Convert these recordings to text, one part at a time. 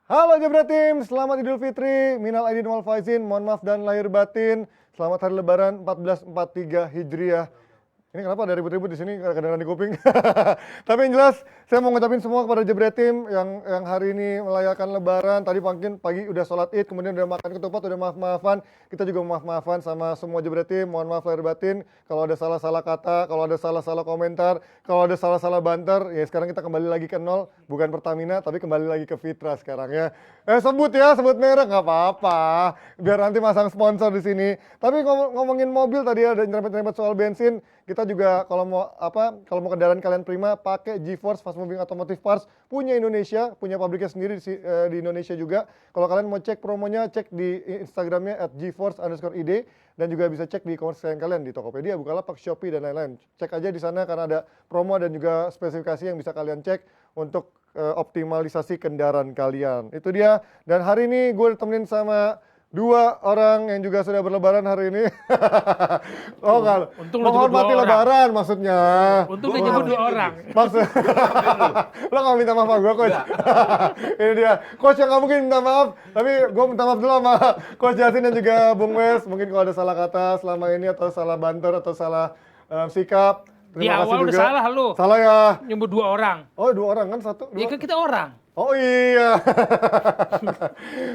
Halo Jebret Tim, selamat Idul Fitri, minal aidin wal faizin, mohon maaf dan lahir batin. Selamat hari Lebaran 1443 Hijriah. Ini kenapa ada ribut-ribut di sini kadang-kadang di kuping. Tapi yang jelas, saya mau ngucapin semua kepada Jebret Tim yang hari ini merayakan Lebaran. Tadi pagi udah sholat Id, kemudian udah makan ketupat, udah maaf-maafan. Kita juga maaf-maafan sama semua Jebret Tim. Mohon maaf lahir batin. Kalau ada salah-salah kata, kalau ada salah-salah komentar, kalau ada salah-salah banter, ya sekarang kita kembali lagi ke nol. Bukan Pertamina, tapi kembali lagi ke Fitra sekarang ya. Sebut merek nggak apa-apa. Biar nanti masang sponsor di sini. Tapi ngomongin mobil tadi ada nyerempet-nyerempet soal bensin. Kita juga kalau mau kendaraan kalian prima pakai GeForce Fast Moving Automotive Parts punya Indonesia, punya pabriknya sendiri di Indonesia juga. Kalau kalian mau cek promonya, cek di Instagramnya @geforce_id dan juga bisa cek di e-commerce kalian di Tokopedia, Bukalapak, Shopee dan lain-lain. Cek aja di sana karena ada promo dan juga spesifikasi yang bisa kalian cek untuk optimalisasi kendaraan kalian. Itu dia. Dan hari ini gue ditemenin sama dua orang yang juga sudah berlebaran hari ini. Oh kan, menghormati lebaran maksudnya. Untung dia nyebut 2 orang. Maksud, lo gak minta maaf sama gue, Coach. Ini dia, Coach yang gak mungkin minta maaf. Tapi gue minta maaf dulu sama Coach Yasin dan juga Bung Wes. Mungkin kalau ada salah kata selama ini atau salah banter atau salah sikap. Di awal udah salah lu. Salah ya. Nyebut 2 orang. Oh 2 orang kan, 1, 2. Iya kan kita orang. Oh iya.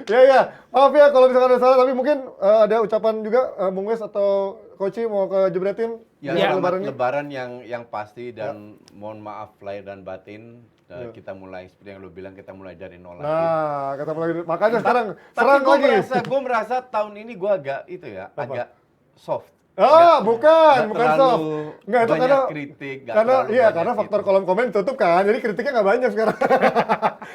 Ya, maaf ya kalau misalkan ada salah, tapi mungkin ada ucapan juga Bung Wes atau Koci mau ke Jebret Tim. Ya, selamat lebaran yang pasti dan mohon maaf lahir dan batin. Kita mulai seperti yang lo bilang, kita mulai dari nol lagi. Nah, kita mulai makanya sekarang Tapi serang lagi. Gue merasa tahun ini gue agak agak soft. Bukan soft. Enggak, itu karena kritik. Karena faktor kolom komen tutup kan, jadi kritiknya nggak banyak sekarang.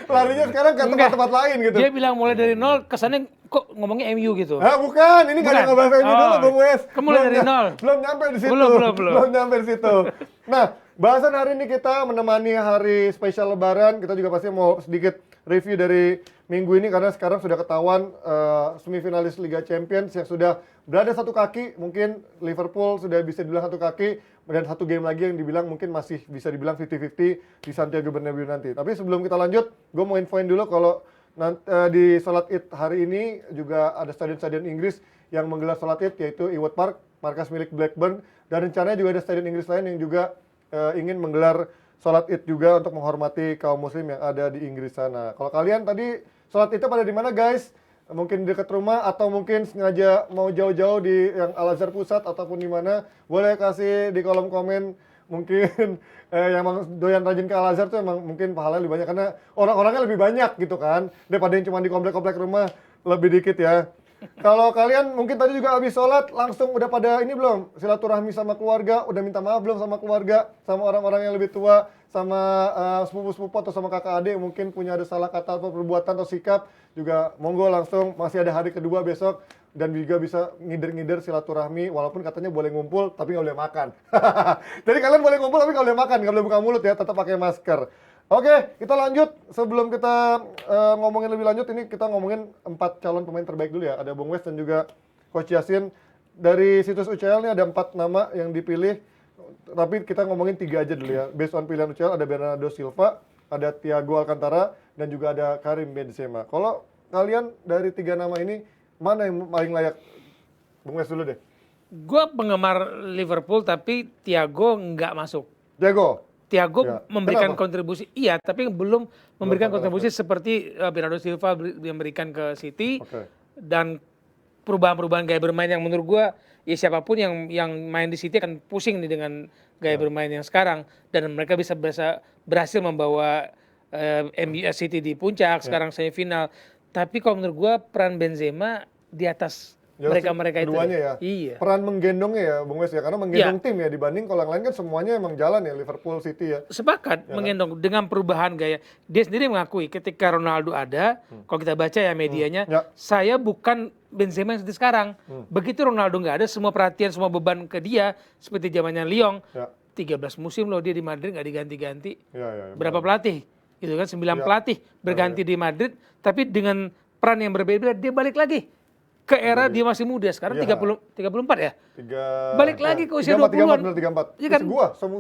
Larinya sekarang ke tempat-tempat lain gitu. Dia bilang mulai dari nol, kesannya kok ngomongnya MU gitu. Bukan, ini nggak ada ngebahas MU dulu, Bung Wes. Mulai dari nol. Belum nyampe di situ. Belum nyampe di situ. Nah, bahasan hari ini kita menemani hari spesial Lebaran. Kita juga pasti mau sedikit review dari minggu ini karena sekarang sudah ketahuan semifinalis Liga Champions yang sudah berada satu kaki. Mungkin Liverpool sudah bisa dibilang satu kaki dan satu game lagi yang dibilang mungkin masih bisa dibilang 50-50 di Santiago Bernabeu nanti. Tapi sebelum kita lanjut, gue mau infoin dulu kalau di sholat Id hari ini juga ada stadion-stadion Inggris yang menggelar sholat Id, yaitu Ewood Park, markas milik Blackburn, dan rencananya juga ada stadion Inggris lain yang juga ingin menggelar sholat Id juga untuk menghormati kaum muslim yang ada di Inggris sana. Kalau kalian tadi sholat Idnya pada di mana guys? Mungkin di dekat rumah atau mungkin sengaja mau jauh-jauh di yang Al-Azhar Pusat ataupun di mana, boleh kasih di kolom komen. Mungkin yang doyan rajin ke Al-Azhar tuh emang mungkin pahalanya lebih banyak karena orang-orangnya lebih banyak gitu kan daripada yang cuma di komplek-komplek rumah lebih dikit ya. Kalau kalian mungkin tadi juga habis sholat langsung udah pada ini belum silaturahmi sama keluarga, udah minta maaf belum sama keluarga, sama orang-orang yang lebih tua, sama sepupu-sepupu atau sama kakak adik yang mungkin punya ada salah kata atau perbuatan atau sikap, juga monggo langsung, masih ada hari kedua besok dan juga bisa ngider-ngider silaturahmi walaupun katanya boleh ngumpul tapi nggak boleh makan. Jadi kalian boleh ngumpul tapi nggak boleh makan, nggak boleh buka mulut ya, tetap pakai masker. Oke, kita lanjut. Sebelum kita ngomongin lebih lanjut, ini kita ngomongin 4 calon pemain terbaik dulu ya. Ada Bung Wes dan juga Coach Yasin. Dari situs UCL ini ada 4 nama yang dipilih. Tapi kita ngomongin 3 aja dulu ya. Based on pilihan UCL ada Bernardo Silva, ada Thiago Alcantara, dan juga ada Karim Benzema. Kalau kalian dari 3 nama ini, mana yang paling layak? Bung Wes dulu deh. Gue penggemar Liverpool tapi Thiago nggak masuk. Thiago Ya. memberikan Kenapa? kontribusi, iya, tapi belum memberikan kontribusi seperti Bernardo Silva yang memberikan ke City. Dan perubahan-perubahan gaya bermain yang menurut gua ya siapapun yang main di City akan pusing nih dengan gaya bermain yang sekarang, dan mereka bisa berhasil membawa City di puncak sekarang semifinal. Tapi kalau menurut gua peran Benzema di atas mereka itu. Keduanya ya. Iya. Peran menggendongnya ya Bung Wes ya, karena menggendong tim ya dibanding kalau yang lain kan semuanya emang jalan ya, Liverpool, City ya. Sepakat menggendong dengan perubahan gaya. Dia sendiri mengakui ketika Ronaldo ada, kalau kita baca ya medianya, saya bukan Benzema yang seperti sekarang. Begitu Ronaldo nggak ada, semua perhatian, semua beban ke dia seperti zamannya Lyon. 13 musim loh dia di Madrid nggak diganti-ganti. Berapa pelatih? Gitu kan 9 pelatih berganti di Madrid, tapi dengan peran yang berbeda dia balik lagi ke era dia masih muda. Sekarang Iya. 34 ya? Balik Iya, lagi ke usia 34, 20-an. 34. Iya kan?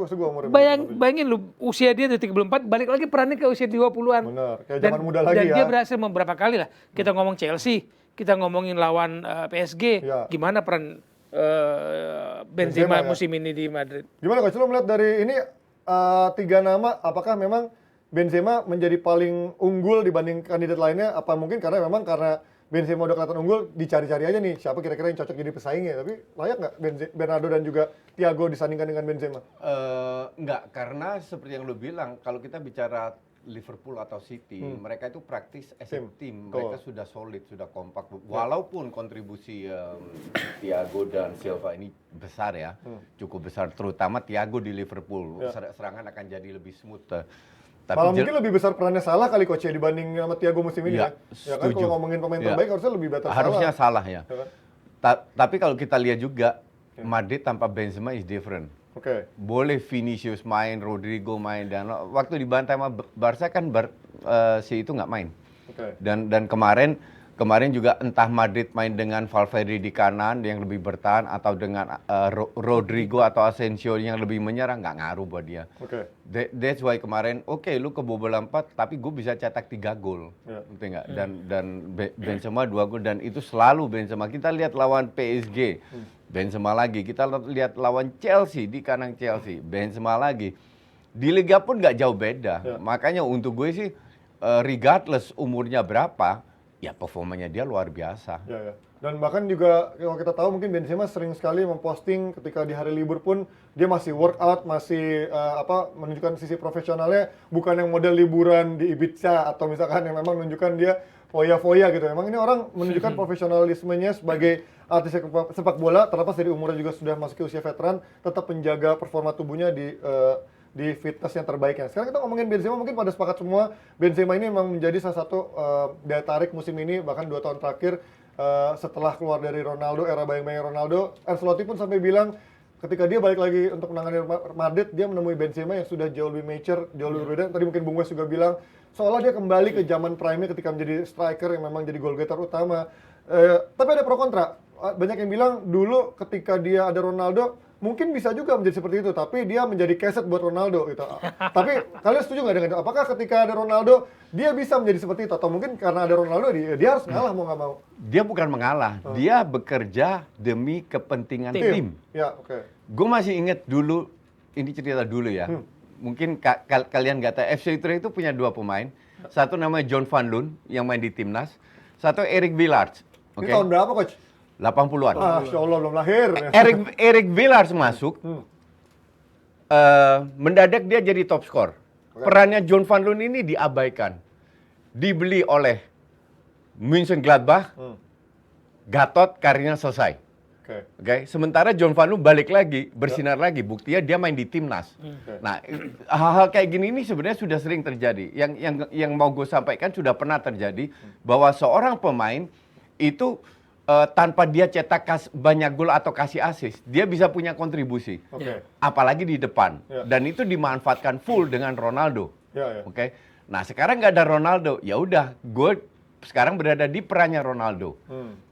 Segua umurnya. Bayangin lu, usia dia dari 34, balik lagi perannya ke usia 20-an. Benar, kayak zaman muda lagi dan ya. dia berhasil beberapa kali lah. Kita ngomong Chelsea, kita ngomongin lawan PSG, Iya. gimana peran Benzema, Benzema ya. musim ini di Madrid. Gimana Coach, lo melihat dari ini 3 nama, apakah memang Benzema menjadi paling unggul dibanding kandidat lainnya? Apa mungkin karena Benzema udah kelihatan unggul, dicari-cari aja nih siapa kira-kira yang cocok jadi pesaingnya. Tapi layak nggak Bernardo dan juga Thiago disandingkan dengan Benzema? Enggak, karena seperti yang lu bilang, kalau kita bicara Liverpool atau City, mereka itu praktis as a team. Mereka sudah solid, sudah kompak. Walaupun kontribusi Thiago dan Silva ini besar ya, cukup besar. Terutama Thiago di Liverpool, serangan akan jadi lebih smooth. Malah mungkin lebih besar perannya Salah kali Coach ya dibanding sama Thiago musim ini ya. Ya kan setuju. kalau ngomongin pemain terbaik harusnya lebih better Harusnya Salah ya. Ya kan? Tapi kalau kita lihat juga, Madrid tanpa Benzema is different. Oke. Boleh Vinicius main, Rodrigo main, dan waktu dibantai sama Barca kan si itu nggak main. Oke. Dan kemarin juga entah Madrid main dengan Valverde di kanan yang lebih bertahan atau dengan Rodrigo atau Asensio yang lebih menyerang, nggak ngaruh buat dia. Oke. That's why kemarin lu kebobolan 4 tapi gue bisa cetak 3 gol. Ngerti nggak? Dan Benzema 2 gol, dan itu selalu Benzema. Kita lihat lawan PSG. Benzema lagi. Kita lihat lawan Chelsea di kandang Chelsea. Benzema lagi. Di Liga pun nggak jauh beda. Makanya untuk gue sih regardless umurnya berapa, ya performanya dia luar biasa. Ya. Dan bahkan juga kalau kita tahu mungkin Benzema sering sekali memposting ketika di hari libur pun dia masih workout, masih menunjukkan sisi profesionalnya, bukan yang model liburan di Ibiza atau misalkan yang memang menunjukkan dia foya-foya gitu. Emang ini orang menunjukkan profesionalismenya sebagai artis sepak bola, terlepas dari umurnya juga sudah masuk ke usia veteran, tetap menjaga performa tubuhnya di fitness yang terbaiknya. Sekarang kita ngomongin Benzema, mungkin pada sepakat semua Benzema ini memang menjadi salah satu daya tarik musim ini, bahkan 2 tahun terakhir setelah keluar dari Ronaldo, era bayang-bayang Ronaldo. Ancelotti pun sampai bilang ketika dia balik lagi untuk menangani Madrid, dia menemui Benzema yang sudah jauh lebih mature, jauh lebih berbeda. Tadi mungkin Bung Wes juga bilang seolah dia kembali ke zaman prime-nya ketika menjadi striker yang memang jadi goal getter utama. Tapi ada pro kontra. Banyak yang bilang dulu ketika dia ada Ronaldo mungkin bisa juga menjadi seperti itu, tapi dia menjadi keset buat Ronaldo gitu. Tapi kalian setuju nggak dengan itu? Apakah ketika ada Ronaldo dia bisa menjadi seperti itu, atau mungkin karena ada Ronaldo dia harus ngalah mau nggak mau? Dia bukan mengalah, dia bekerja demi kepentingan tim. Ya, oke. Gue masih ingat dulu, ini cerita dulu ya. Mungkin kalian nggak tahu, FC Utrecht itu punya 2 pemain. Satu namanya John Van Loon yang main di timnas, satu Eric Wielaert. Ini tahun berapa Coach? 80-an. Masya Allah belum lahir. Eric Wielaert masuk, mendadak dia jadi top skor. Perannya John Van Loon ini diabaikan. Dibeli oleh Mönchengladbach, Gatot, karirnya selesai. Oke. Sementara John Van Loon balik lagi, bersinar lagi. Buktinya dia main di timnas. Nah, hal-hal kayak gini ini sebenarnya sudah sering terjadi. Yang mau gue sampaikan sudah pernah terjadi bahwa seorang pemain itu tanpa dia cetak banyak gol atau kasih assist, dia bisa punya kontribusi. Apalagi di depan. Dan itu dimanfaatkan full dengan Ronaldo. Oke. Nah, sekarang nggak ada Ronaldo, ya udah, gue sekarang berada di perannya Ronaldo.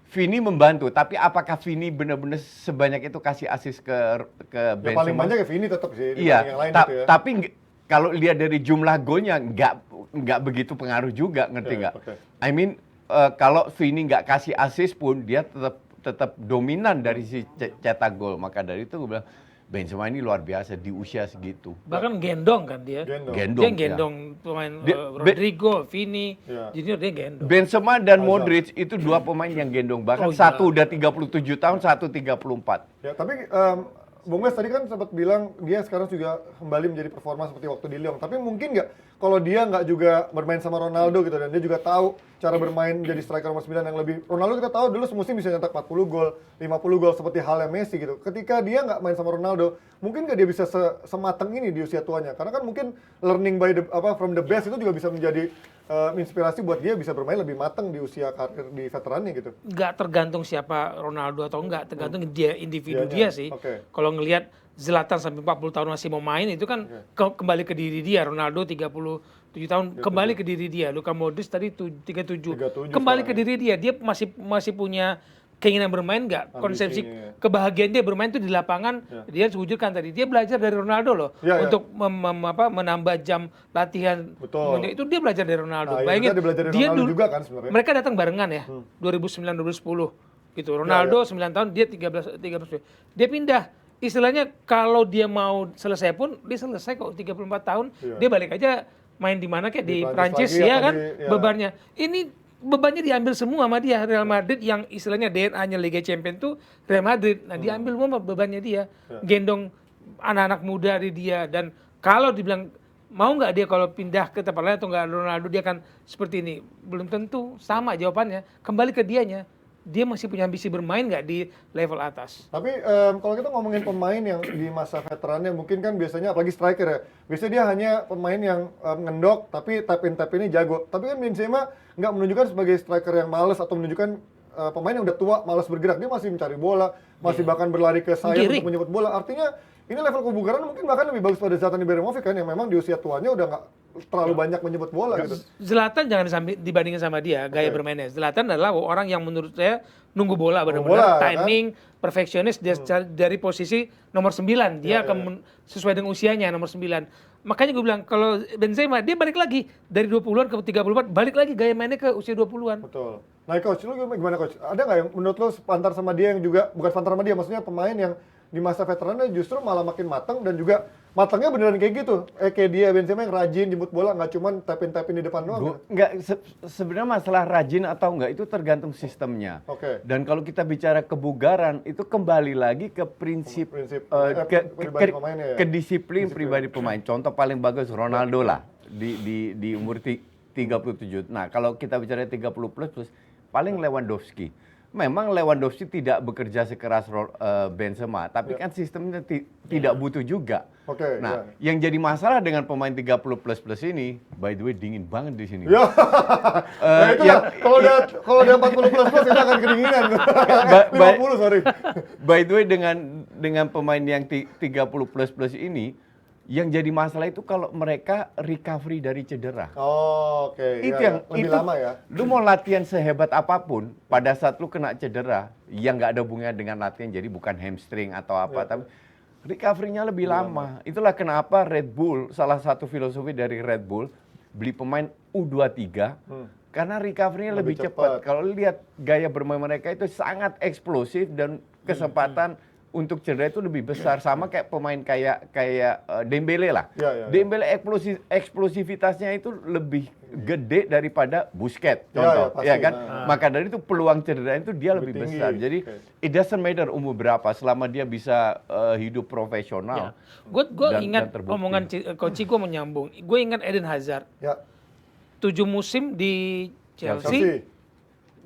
Vini membantu, tapi apakah Vini benar-benar sebanyak itu kasih assist ke Benzema? Ya paling banyak ya Vini tetap sih. Iya, yang lain gitu ya. tapi kalau lihat dari jumlah golnya nggak begitu pengaruh juga, ngerti nggak? I mean, kalau Vini nggak kasih assist pun dia tetap dominan dari si cetak gol. Maka dari itu gue bilang Benzema ini luar biasa di usia segitu. Bahkan gendong kan dia. Dia gendong pemain Rodrigo, Vini, Junior dia gendong. Benzema dan Modric itu 2 pemain yang gendong. Bahkan satu udah 37 tahun, satu 34. Ya, tapi Bung Wes tadi kan sempat bilang dia sekarang juga kembali menjadi performa seperti waktu di Lyon. Tapi mungkin nggak kalau dia nggak juga bermain sama Ronaldo gitu, dan dia juga tahu cara bermain jadi striker nomor 9 yang lebih. Ronaldo kita tahu dulu semusim bisa nyetak 40 gol, 50 gol seperti halnya Messi gitu. Ketika dia nggak main sama Ronaldo, mungkin nggak dia bisa semateng ini di usia tuanya. Karena kan mungkin learning from the best itu juga bisa menjadi inspirasi buat dia bisa bermain lebih matang di usia karir di veterannya gitu. Nggak tergantung siapa Ronaldo atau enggak, tergantung dia individu dia sih. Kalau ngelihat Zlatan sampai 40 tahun masih mau main itu kan kembali ke diri dia. Ronaldo 37 tahun kembali ke diri dia. Luka Modric tadi 37 kembali ke diri dia. Dia masih punya keinginan bermain nggak, konsepsi kebahagiaan dia bermain itu di lapangan dia wujudkan tadi. Dia belajar dari Ronaldo loh untuk menambah jam latihan. Betul. Itu dia belajar dari Ronaldo. Nah, Bayangin dia belajar dari dia Ronaldo dulu juga kan sebenarnya. mereka datang barengan ya. 2009 2010 gitu. Ronaldo 9 tahun, dia 13. Dia pindah. Istilahnya kalau dia mau selesai pun dia selesai kok 34 tahun. Dia balik aja main di mana kayak di Prancis ya kan. Bebannya. Ini bebannya diambil semua sama dia. Real Madrid yang istilahnya DNA-nya Liga Champions tuh Real Madrid. Nah, diambil semua bebannya dia. Gendong anak-anak muda di dia, dan kalau dibilang mau nggak dia kalau pindah ke tempat lain atau nggak Ronaldo dia akan seperti ini, belum tentu. Sama jawabannya, kembali ke dianya. Dia masih punya ambisi bermain nggak di level atas. Tapi kalau kita ngomongin pemain yang di masa veterannya, mungkin kan biasanya apalagi striker ya, biasanya dia hanya pemain yang ngendok tapi tap in ini jago. Tapi kan Benzema nggak menunjukkan sebagai striker yang malas atau menunjukkan pemain yang udah tua malas bergerak. Dia masih mencari bola, masih bahkan berlari ke sayap untuk menyebut bola. Artinya ini level kebugaran mungkin bahkan lebih bagus pada Zlatan Ibrahimovic kan, yang memang di usia tuanya udah nggak terlalu banyak menyebut bola gitu. Zlatan jangan dibandingin sama dia gaya bermainnya. Zlatan adalah orang yang menurut saya nunggu bola benar-benar, timing, perfeksionis dari posisi nomor 9. Dia akan sesuai dengan usianya nomor 9. Makanya gue bilang kalau Benzema dia balik lagi dari 20-an ke 34, balik lagi gaya mainnya ke usia 20-an. Betul. Nah, coach, lu gimana coach? Ada nggak yang menurut lu sepantar sama dia yang juga bukan sepantar sama dia, maksudnya pemain yang di masa veterannya justru malah makin matang dan juga matangnya beneran kayak gitu. Kayak dia Benzema yang rajin jemput bola, nggak cuma tapin di depan doang. Sebenarnya masalah rajin atau enggak itu tergantung sistemnya. Oke. Dan kalau kita bicara kebugaran itu kembali lagi ke prinsip kedisiplin pribadi pemain. Contoh paling bagus Ronaldo lah di umur 37. Nah, kalau kita bicara 30 plus paling Lewandowski. Memang Lewandowski tidak bekerja sekeras Benzema, tapi kan sistemnya tidak butuh juga. Nah, yang jadi masalah dengan pemain 30 plus ini, by the way dingin banget di sini. Ya. Nah, itu kalau udah 40 plus kita akan kedinginan. 50 sorry. By the way dengan pemain yang 30 plus ini, yang jadi masalah itu kalau mereka recovery dari cedera. Oke. Itu yang lebih lama ya. Lu mau latihan sehebat apapun, pada saat lu kena cedera, yang nggak ada hubungannya dengan latihan, jadi bukan hamstring atau apa, tapi recovery-nya lebih lama. Itulah kenapa Red Bull, salah satu filosofi dari Red Bull, beli pemain U23, karena recovery-nya lebih cepat. Kalau lihat gaya bermain mereka itu sangat eksplosif dan kesempatan untuk cedera itu lebih besar, sama kayak pemain kayak Dembele lah. Dembele eksplosivitasnya itu lebih gede daripada Busquets, contoh, ya kan? Maka dari itu peluang cedera itu dia lebih besar. Jadi it doesn't matter umur berapa, selama dia bisa hidup profesional. Gue ingat omongan Coach, gue menyambung. Gue ingat Eden Hazard. 7 musim di Chelsea.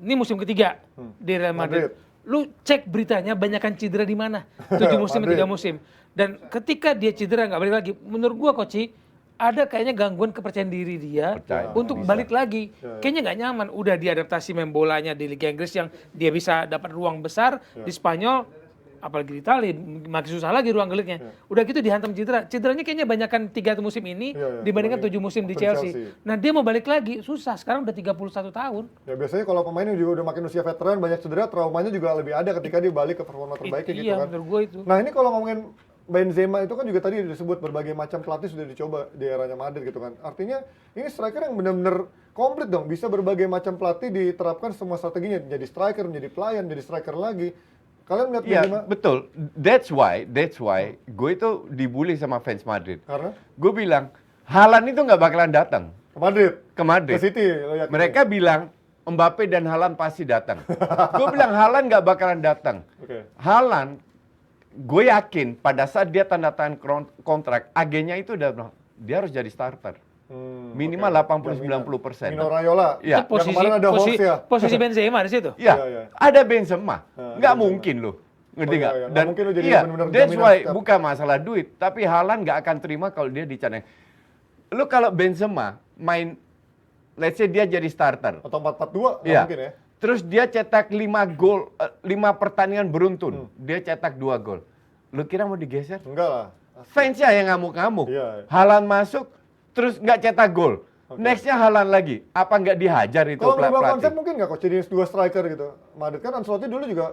Ini musim ketiga di Real Madrid. Lu cek beritanya banyakkan cedera di mana? 7 musim, 3 musim. Dan ketika dia cedera nggak balik lagi, menurut gua Coach, ada kayaknya gangguan kepercayaan diri dia untuk balik lagi. Kayaknya nggak nyaman. Udah diadaptasi main bolanya di Liga Inggris yang dia bisa dapat ruang besar, di Spanyol apalagi di Italia makin susah lagi ruang geliknya. Udah gitu dihantam cedera. Cederanya kayaknya banyakkan 3 musim ini dibandingkan 7 musim di Chelsea. Nah, dia mau balik lagi susah. Sekarang udah 31 tahun. Ya biasanya kalau pemain yang juga udah makin usia veteran, banyak cedera, traumanya juga lebih ada ketika dia balik ke performa terbaiknya gitu kan. Menurut gue itu. Nah, ini kalau ngomongin Benzema itu kan juga tadi disebut berbagai macam pelatih sudah dicoba di eranya Madrid gitu kan. Artinya ini striker yang benar-benar komplit dong, bisa berbagai macam pelatih diterapkan semua strateginya, menjadi striker, menjadi pelayan, menjadi striker lagi. Kalian lihat Benzema? Betul. That's why gue itu dibully sama fans Madrid. Karena? Gue bilang, Haaland itu nggak bakalan datang. Ke Madrid. Ke City. Mereka bilang, Mbappe dan Haaland pasti datang. Gue bilang, Haaland nggak bakalan datang. Haaland, gue yakin pada saat dia tanda tangan kontrak, agennya itu udah bilang, dia harus jadi starter. Minimal 80-90%. Mino Raiola. Ya. Itu posisi Benzema di situ. Ya, ada Benzema. Nggak mungkin loh. Ngerti nggak? Dan mungkin lo jadi benar-benar that's why bukan masalah duit, tapi Haaland nggak akan terima kalau dia dicadang. Lu kalau Benzema main, let's say dia jadi starter. Atau 4-4-2, mungkin ya. Terus dia cetak 5 gol, 5 pertandingan beruntun. Dia cetak 2 gol. Lu kira mau digeser? Enggak lah. Fansnya yang ngamuk-ngamuk. Haaland masuk, terus nggak cetak gol. Nextnya Haaland lagi. Apa nggak dihajar itu Kalau berubah pelatih? konsep mungkin nggak coach jadi 2 striker gitu. Madrid kan Ancelotti dulu juga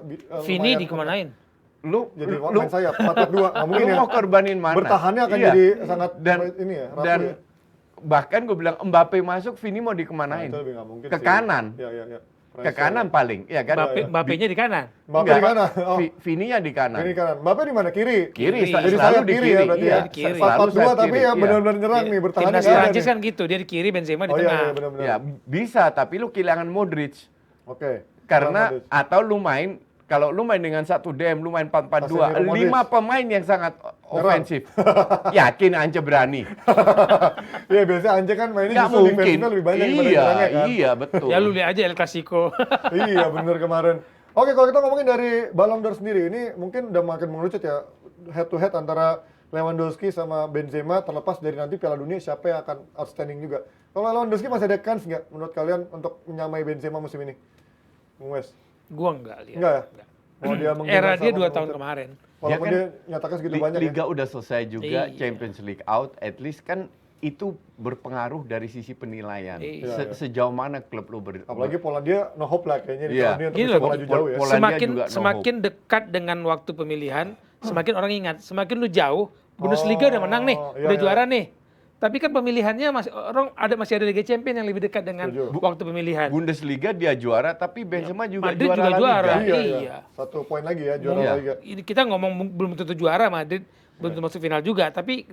Vini lumayan dikemanain? jadi main sayap 4-4-2 nggak mungkin lu ya. mau korbanin mana? Bertahannya akan Iya. jadi sangat dan ini ya, rapuh dan ya. bahkan gue bilang Mbappe masuk, Vini mau Nah, dikemanain? itu lebih nggak mungkin Ke sih. kanan. Iya. Ke kanan paling, ya kan? Mbappe-nya di kanan. Mbappe di kanan. Oh, Vini-nya di kanan. ini kanan. Mbappe di mana? Kiri. Kiri, Jadi selalu sayap di kiri kiri. ya berarti Iya, ya. di kiri. selalu 4-4-2 sayap tapi kiri, ya iya. benar-benar nyerang nih, bertahannya Timnas nggak ada Prancis nih. kan gitu, dia di kiri, Benzema di Oh iya, tengah. benar-benar. Ya, bisa, tapi lu kehilangan Modric. Oke. Karena Modric. atau lu main, kalau lu main dengan 1 DM, lu main 4-4-2, Casemiro, Modric. 5 pemain yang sangat ofensif. Yakin Ance berani? Iya, biasanya Anje kan mainnya Nggak justru mungkin. defensifnya lebih banyak daripada Iya, nyerangnya kan. iya betul. Ya lu lihat aja El Clasico. Iya, bener kemarin. Oke, kalau kita ngomongin dari Ballon d'Or sendiri, ini mungkin udah makin mengerucut ya, head to head antara Lewandowski sama Benzema, terlepas dari nanti Piala Dunia siapa yang akan outstanding juga. Kalau Lewandowski masih ada kans nggak menurut kalian untuk menyamai Benzema musim ini? Bung Wes? Gua enggak lihat. Enggak ya? Oh, dia Era dia 2 sama tahun Inter. kemarin. Walaupun Dia dia, kan nyatakan segitu banyak Liga ya. udah selesai juga, Iya. Champions League out, at least kan itu berpengaruh dari sisi penilaian. Iya. Sejauh mana klub lu Apalagi Polandia no hope lah kayaknya di Iya. tahun ini untuk Gini bisa loh, melaju jauh ya. Polandia Semakin juga no semakin dekat dengan waktu pemilihan, semakin orang ingat. Semakin lu jauh, Bundesliga udah menang nih, iya, udah iya. juara nih. Tapi kan pemilihannya masih ada Liga Champions yang lebih dekat dengan Setuju. waktu pemilihan. Bundesliga dia juara, tapi Benzema juga Madrid juara juga La Liga. juara. Iya. Iya. 1 poin lagi ya juara Iya. Liga. Ini kita ngomong belum tentu juara Madrid, belum tentu masuk final juga, tapi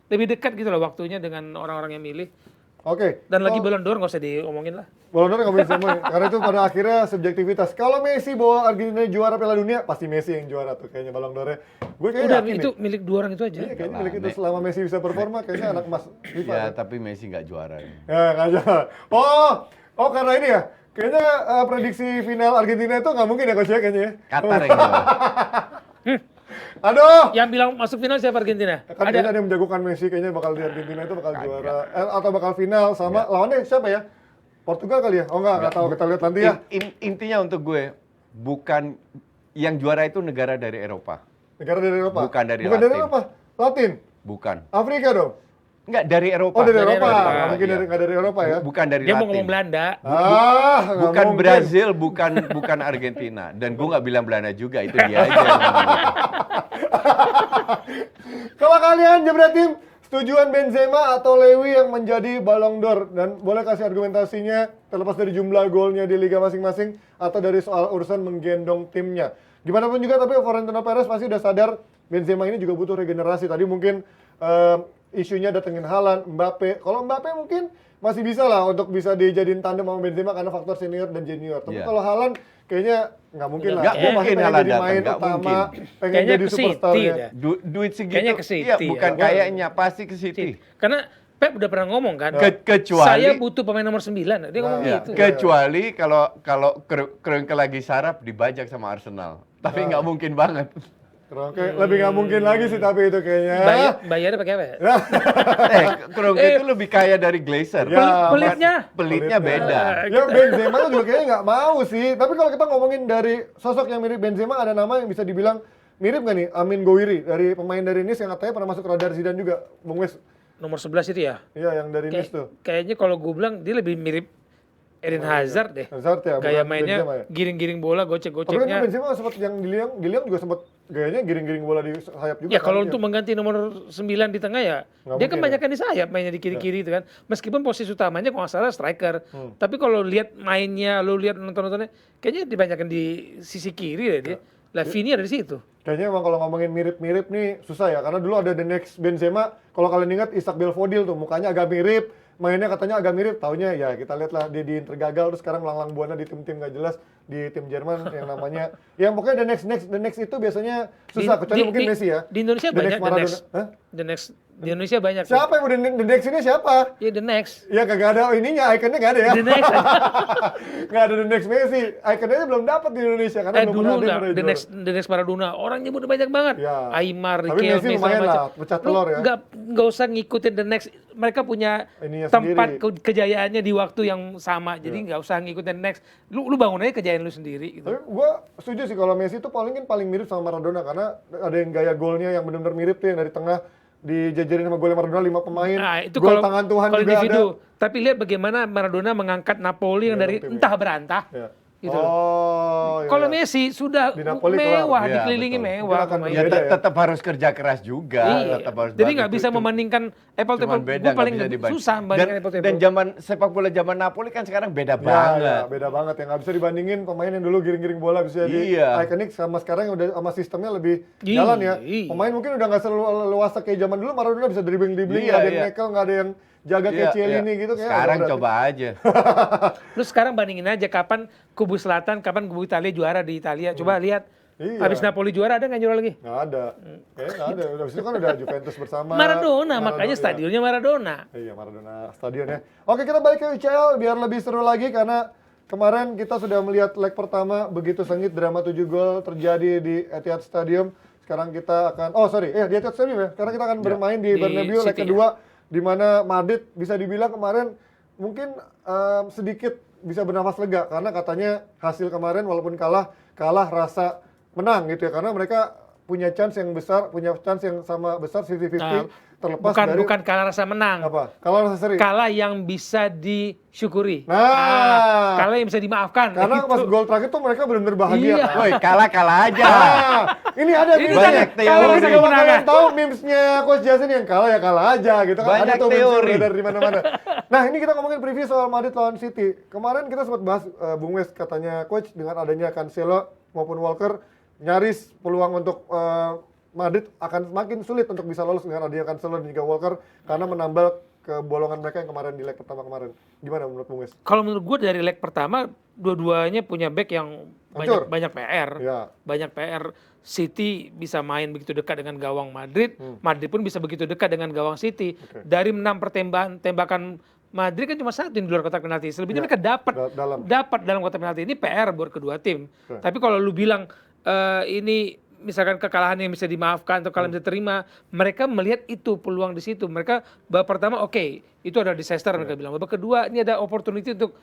lebih dekat gitu loh waktunya dengan orang-orang yang milih. Oke. Dan lagi Kalau- Ballon d'Or nggak usah diomongin lah. Ballon d'Or nggak bisa semua, karena itu pada akhirnya subjektivitas. Kalau Messi bawa Argentina juara Piala Dunia, pasti Messi yang juara tuh kayaknya Ballon d'Or-nya. Gue kayaknya Udah yakin itu nih. milik 2 orang itu aja. Iya, kayaknya Lah, milik itu Nek. selama Messi bisa performa, kayaknya anak emas FIFA. Ya, Ya, tapi Messi nggak juara. nggak jalan. Oh karena ini ya. Kayaknya prediksi final Argentina itu nggak mungkin ya Coach ya kayaknya ya. Qatar yang juara. Aduh. Yang bilang masuk final siapa Argentina? Kan kayaknya ada yang menjagokan Messi, kayaknya bakal di Argentina itu bakal juara. Atau bakal final sama lawannya siapa ya? Portugal kali ya? Oh nggak tahu, kita lihat nanti ya. Intinya untuk gue, bukan yang juara itu negara dari Eropa. Negara dari Eropa? Bukan dari Bukan dari Latin. Eropa? Latin? Bukan. Afrika dong? Enggak, dari Eropa. Oh dari Dari Eropa, Eropa, nggak mungkin iya. nggak dari Eropa ya? Bukan dari Dia mau Latin. ngomong Belanda. Nggak Bukan mungkin. Brazil, bukan Argentina. Dan gue nggak bilang Belanda juga, itu dia aja yang ngomong gitu. Kalau kalian jebret tim, setujuan Benzema atau Lewy yang menjadi Ballon d'Or? Dan boleh kasih argumentasinya terlepas dari jumlah golnya di liga masing-masing atau dari soal urusan menggendong timnya. Gimana pun juga, tapi Florentino Perez pasti udah sadar Benzema ini juga butuh regenerasi. Tadi mungkin isunya datengin Haaland, Mbappe. Kalau Mbappe mungkin masih bisa lah untuk bisa dijadiin tandem sama Benzema karena faktor senior dan junior. Tapi Iya. kalau Haaland kayaknya nggak mungkin lah. Nggak Dia pasti mungkin pengen Haaland jadi datang, main nggak utama, mungkin. pengen Kayaknya jadi ke City superstarnya. dah. Duit segitu, Kayaknya ke City, iya, bukan ya. kayaknya, pasti ke City. Karena Pep udah pernah ngomong kan, Kecuali saya butuh pemain nomor 9. Dia ngomong ya, gitu. kecuali kalau Kroenke lagi sarap dibajak sama Arsenal. Tapi nggak mungkin banget. Kroenke lebih nggak mungkin lagi sih tapi itu kayaknya. Bayarnya pakai apa ya? Kroenke itu lebih kaya dari Glazer. Ya, Pelitnya. Pelitnya beda. Ya Benzema tuh juga kayaknya nggak mau sih. Tapi kalau kita ngomongin dari sosok yang mirip Benzema, ada nama yang bisa dibilang mirip nggak nih? Amin Gouiri dari pemain dari Nice yang katanya pernah masuk radar Zidane juga, Bung Wes. Nomor 11 itu ya. Iya yang dari Nice tuh. Kayaknya kalau gue bilang dia lebih mirip Eden Hazard deh. Hazard ya, Gaya bukan mainnya Benzema ya? giring-giring bola, Tapi kan gocek-goceknya. Benzema sempat yang di Lyon juga sempat gayanya giring-giring bola di sayap juga. Ya kan? kalau Iya. untuk mengganti nomor 9 di tengah ya, Nggak dia kan mungkin, banyak di sayap mainnya di kiri-kiri itu kan. Meskipun posisi utamanya kalau nggak salah striker. Tapi kalau lihat mainnya, lu lihat nonton-nontonnya, kayaknya dibanyakan di sisi kiri deh dia. Lah Vini ada di situ. Kayaknya emang kalau ngomongin mirip-mirip nih susah ya, karena dulu ada the next Benzema, kalau kalian ingat Isaac Belfodil tuh mukanya agak mirip, mainnya katanya agak mirip, taunya ya kita lihat lah dia di Inter gagal, terus sekarang lang-lang buana di tim-tim gak jelas di tim Jerman yang namanya, yang pokoknya the next itu biasanya susah, kecuali mungkin Messi ya. Di Indonesia The banyak next the Maradona. next. Hah? The next di Indonesia banyak. Siapa yang udah the next ini siapa? Ya the next. Ya kagak ada ininya, ikonnya gak ada ya. The next. Nggak ada the next Messi, ikonnya belum dapat di Indonesia karena belum Dulu pernah ada yang enggak, pernah the juara. next Maradona. Orang nyebut banyak banget. Ya. Aymar, Tapi Messi Riquelme, lumayan segala lah, macam. pecah Lu telur ya. nggak usah ngikutin the next. Mereka punya Ininya tempat sendiri. kejayaannya di waktu yang sama. Jadi nggak usah ngikutin the next. Lu bangun aja kejayaan lu sendiri gitu. Tapi gue setuju sih kalau Messi itu paling mirip sama Maradona karena ada yang gaya golnya yang benar-benar mirip tuh yang dari tengah dijajarin sama golnya Maradona 5 pemain. Nah, itu Gol kalau tangan Tuhan kalau juga individu. ada. Tapi lihat bagaimana Maradona mengangkat Napoli yang dari tim, entah berantah. Ya. Gitu loh. Oh, iya. Kalau Messi sudah Di Napoli mewah, kelar. Iya, dikelilingi betul. mewah. Mungkin akan pemain. Ya, Beda ya. tetap harus kerja keras juga. Iya. Tetap harus Jadi bagus. nggak bisa membandingkan apple to Cuman apple. beda, Gue nggak paling bisa dibanding. susah membandingkan apple to Dan apple. zaman sepak bola zaman Napoli kan sekarang beda Ya, banget. ya, beda banget ya. Nggak bisa dibandingin pemain yang dulu giring-giring bola bisa jadi Iya. ikonik sama sekarang yang udah sama sistemnya lebih Iya, jalan ya. iya. Pemain mungkin udah nggak leluasa kayak zaman dulu. Maradona bisa dribbling-dribbling, Iya, nggak ada yang iya. nekel, nggak ada yang jaga kayak Chiellini gitu. Kayaknya Sekarang agak berat. coba aja. Terus sekarang bandingin aja kapan kubu selatan, kapan kubu Italia juara di Italia. Coba lihat. Iya. Habis Napoli juara ada nggak juara lagi? Nggak ada. Kayaknya nggak ada. Udah itu kan udah Juventus bersama. Maradona, makanya iya. stadionnya Maradona. Iya, Maradona Stadion ya. Oke, kita balik ke UCL biar lebih seru lagi karena kemarin kita sudah melihat leg pertama begitu sengit, drama 7 gol terjadi di Etihad Stadium. Sekarang kita akan di Etihad Stadium ya. Sekarang kita akan bermain di di Bernabeu leg City, kedua di mana Madrid bisa dibilang kemarin mungkin sedikit bisa bernafas lega karena katanya hasil kemarin walaupun kalah rasa menang gitu ya karena mereka punya chance yang besar, punya chance yang sama besar 50-50 Nah, terlepas bukan dari bukan kalah rasa menang. apa? Kalah rasa seri. Kalah yang bisa disyukuri. Nah. Kalah yang bisa dimaafkan. Karena Gitu. pas gol terakhir tuh mereka benar-benar bahagia. Iya. kan? Woi, kalah aja. Ini ada Ini memesnya. banyak teori. Kalau Bisa kalian kemenangan. tahu memesnya Coach Jason yang kalah ya kalah aja gitu kan. Banyak ada tuh memes teori. beredar di mana-mana. Nah, ini kita ngomongin preview soal Madrid lawan City. Kemarin kita sempat bahas Bung Wes katanya coach dengan adanya Cancelo maupun Walker nyaris peluang untuk Madrid akan semakin sulit untuk bisa lolos dengan adanya Cancelo dan juga Walker karena menambal kebolongan mereka yang kemarin di leg pertama kemarin. Gimana menurut Bung Wes? Kalau menurut gue dari leg pertama dua-duanya punya back yang Hancur. banyak PR. Ya. Banyak PR. City bisa main begitu dekat dengan gawang Madrid, Madrid pun bisa begitu dekat dengan gawang City. Oke. Dari 6 tembakan Madrid kan cuma 1 di luar kotak penalti. Selebihnya mereka dapat dalam kotak penalti. Ini PR buat kedua tim. Oke. Tapi kalau lu bilang ini misalkan kekalahan yang bisa dimaafkan atau kalian bisa terima, mereka melihat itu peluang di situ. Mereka babak pertama itu ada disaster mereka bilang. Babak kedua ini ada opportunity untuk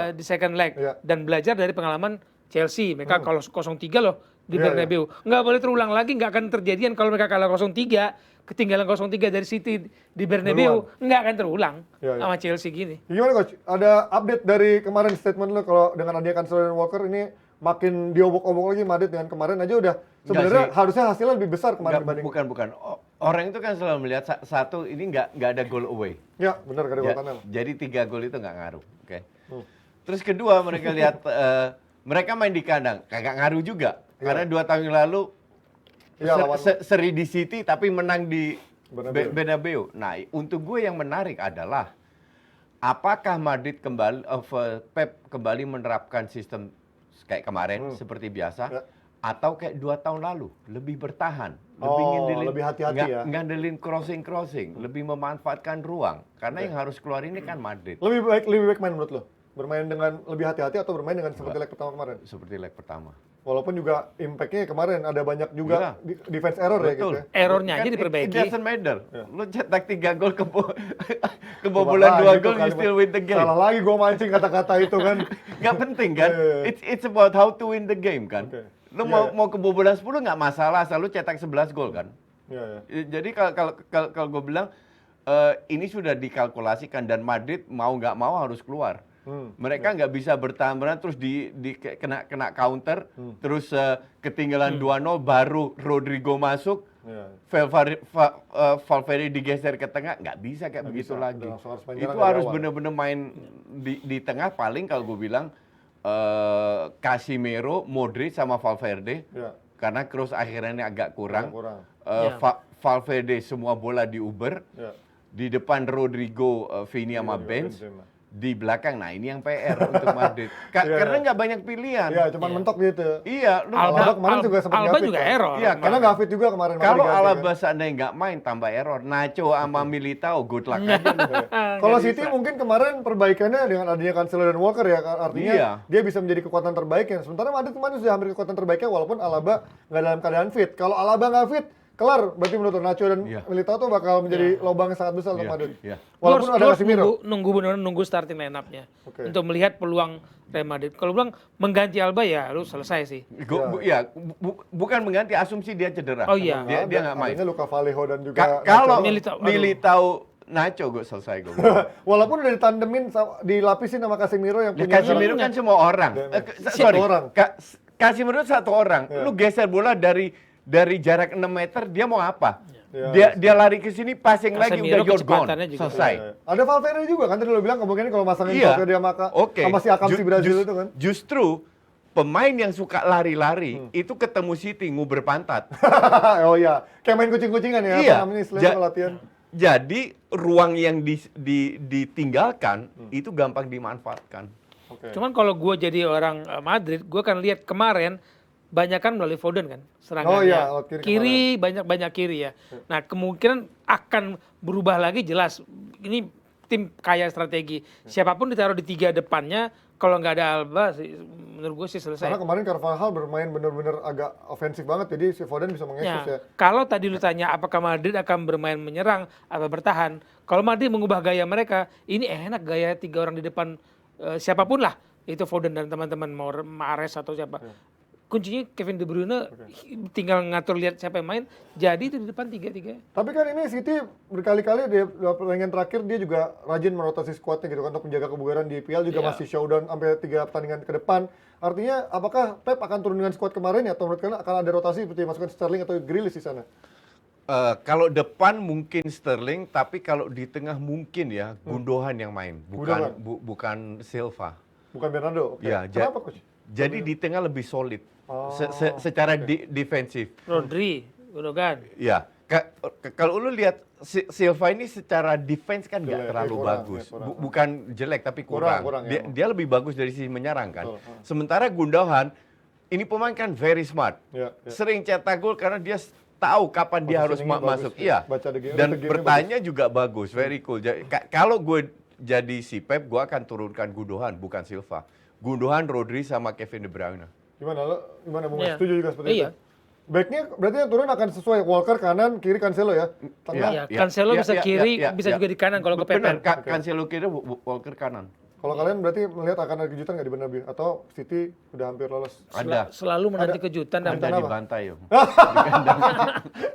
di second leg Iya. dan belajar dari pengalaman Chelsea. Mereka kalau 0-3 loh di Iya, Bernabeu. Nggak boleh terulang lagi, nggak akan terjadian kalau mereka kalah 0-3, ketinggalan 0-3 dari City di Bernabeu, nggak akan terulang Iya, iya. sama Chelsea gini. Gimana Coach? Ada update dari kemarin statement lo kalau dengan adanya Cancelo dan Walker ini makin diobok-obok lagi Madrid dengan kemarin aja udah sebenarnya sih. harusnya hasilnya lebih besar kemarin Nggak, dibanding. bukan. Orang itu kan selalu melihat satu ini nggak ada goal away. Ya, benar gak ada gol tunnel. Jadi 3 gol itu nggak ngaruh. Oke. Terus kedua mereka lihat mereka main di kandang, kagak ngaruh juga. Karena 2 tahun yang lalu Iya, lawan seri di City tapi menang di Bernabeu. Bernabeu. Nah, untuk gue yang menarik adalah apakah Madrid Pep kembali menerapkan sistem kayak kemarin seperti biasa Ya. atau kayak 2 tahun lalu lebih bertahan, lebih hati-hati ya. ngandelin crossing, lebih memanfaatkan ruang karena yang harus keluar ini kan Madrid Lebih baik main menurut lo? Bermain dengan lebih hati-hati atau bermain dengan seperti leg pertama kemarin? seperti leg pertama. Walaupun juga impact-nya kemarin ada banyak juga Iya. defense error ya gitu Betul. ya. Errornya Kan aja diperbaiki. It doesn't matter. Lu cetak 3 gol kebobolan Wah, 2 gitu gol, you kalimat. still win the game. Salah lagi gue mancing kata-kata itu kan. Nggak penting kan? Iya. It's about how to win the game kan. Oke. Lu Iya, mau kebobolan 10 nggak masalah, asal lu cetak 11 gol kan. Iya, Jadi kalau gue bilang ini sudah dikalkulasikan dan Madrid mau nggak mau harus keluar. Mereka nggak bisa bertahan terus kena counter, terus ketinggalan 2-0 baru Rodrigo masuk, Iya. Valverde digeser ke tengah, nggak bisa kayak begitu bisa. lagi. Udah langsung harus main Itu nyerang dari harus awal. bener-bener main di tengah paling kalau gue bilang Casemiro, Modric sama Valverde. Iya. Karena Kroos akhirnya ini agak kurang. Kurang. Valverde semua bola diuber. Iya. Di depan Rodrigo, Vini sama Benz. Benzema. Di belakang, nah ini yang PR untuk Madrid. Iya, Karena iya. nggak banyak pilihan. Iya, cuman mentok gitu. Iya, lu Alaba kemarin juga sempat Alba nggak fit, juga kan? error. Iya, Karena nggak fit juga kemarin. kalau makanya diganti, Alaba seandainya nggak main, tambah error. Nacho sama Militao, good luck aja. lu. Kalau City mungkin kemarin perbaikannya dengan adanya Cancelo dan Walker ya, artinya Iya. dia bisa menjadi kekuatan terbaiknya. Sementara Madrid kemarin sudah hampir kekuatan terbaiknya walaupun Alaba nggak dalam keadaan fit. Kalau Alaba nggak fit, kelar berarti menurut Nacho dan Iya. Militao tuh bakal menjadi lubang yang sangat besar untuk Iya, Madrid. iya. Walaupun Lu ada harus Casemiro. nunggu benar-benar nunggu starting line-up-nya Oke. untuk melihat peluang Real Madrid. Kalau bilang mengganti Alba ya lu selesai sih. Bukan mengganti, asumsi dia cedera. Oh iya. Dia nggak main. Adanya Luka Vallejo dan juga Kalau Nacho. Militao Nacho gue selesai gue. Walaupun udah ditandemin, dilapisin sama Casemiro yang punya Casemiro kan semua orang. Satu orang. Casemiro satu orang. Iya. Lu geser bola dari jarak 6 meter, dia mau apa? Iya. Dia lari ke sini, passing lagi, Casemiro udah you're gone. kecepatannya juga. Selesai. Ada Valverde juga kan tadi lo bilang kemungkinan kalau masangin Iya. Tokyo dia maka Oke. sama si Akam si Brazil itu kan. Justru pemain yang suka lari-lari itu ketemu City nguber pantat. Oh iya, kayak main kucing-kucingan ya, Iya. apa namanya istilahnya kalau latihan. Jadi ruang yang ditinggalkan itu gampang dimanfaatkan. Oke. Cuman kalau gue jadi orang Madrid, gue kan lihat kemarin banyak kan melalui Foden kan serangannya. Oh iya, lewat kiri kiri banyak kiri ya. Nah kemungkinan akan berubah lagi jelas. Ini tim kaya strategi. Siapapun ditaruh di 3 depannya, kalau nggak ada Alba, menurut gue sih selesai. Karena kemarin Carvajal bermain bener-bener agak ofensif banget, jadi si Foden bisa mengekspresi ya. Kalau tadi lu tanya apakah Madrid akan bermain menyerang atau bertahan, kalau Madrid mengubah gaya mereka, ini enak gaya 3 orang di depan siapapun lah, itu Foden dan teman-teman mau Mahrez atau siapa. Kuncinya Kevin De Bruyne tinggal ngatur lihat siapa yang main, jadi itu di depan 3-3. Tapi kan ini City berkali-kali di pertandingan terakhir dia juga rajin merotasi skuadnya gitu kan untuk menjaga kebugaran di IPL juga Iya. masih showdown sampai 3 pertandingan ke depan. Artinya apakah Pep akan turun dengan skuad kemarin ya atau menurut kalian akan ada rotasi seperti masukkan Sterling atau Grealish di sana? Kalau depan mungkin Sterling, tapi kalau di tengah mungkin ya Gundogan yang main, Gundogan. bukan Silva. Bukan Bernardo. Oke. Ya, Kenapa coach? Jadi di tengah lebih solid Oh, secara defensif. Rodri, Gundogan. Ya, kalau lu lihat Silva ini secara defense kan Jelek, nggak terlalu kurang, bagus. ya, kurang. Bukan jelek tapi kurang. Kurang, ya. Dia lebih bagus dari sisi menyerang kan. Betul. Sementara Gundogan ini pemain kan very smart. Ya, ya. Sering cetak gol karena dia tahu kapan dia harus Positioningnya bagus, masuk. ya. Iya. Baca the game- Dan the game-nya bertanya juga bagus, very cool. Kalau gue jadi si Pep, gue akan turunkan Gundogan bukan Silva. Gundogan, Rodri sama Kevin De Bruyne. Gimana Bung? Iya. Setuju juga seperti Iya. itu? Backnya berarti yang turun akan sesuai Walker kanan, kiri Cancelo ya? Tengah. Ya, Cancelo bisa kiri, bisa juga di kanan kalau Benar, kepepet. Cancelo kiri, Walker kanan. Kalau kalian berarti melihat akan ada kejutan nggak di Bernabeu? Atau City udah hampir lolos? Ada. Selalu menanti kejutan dan Ada Kenapa? dibantai yo.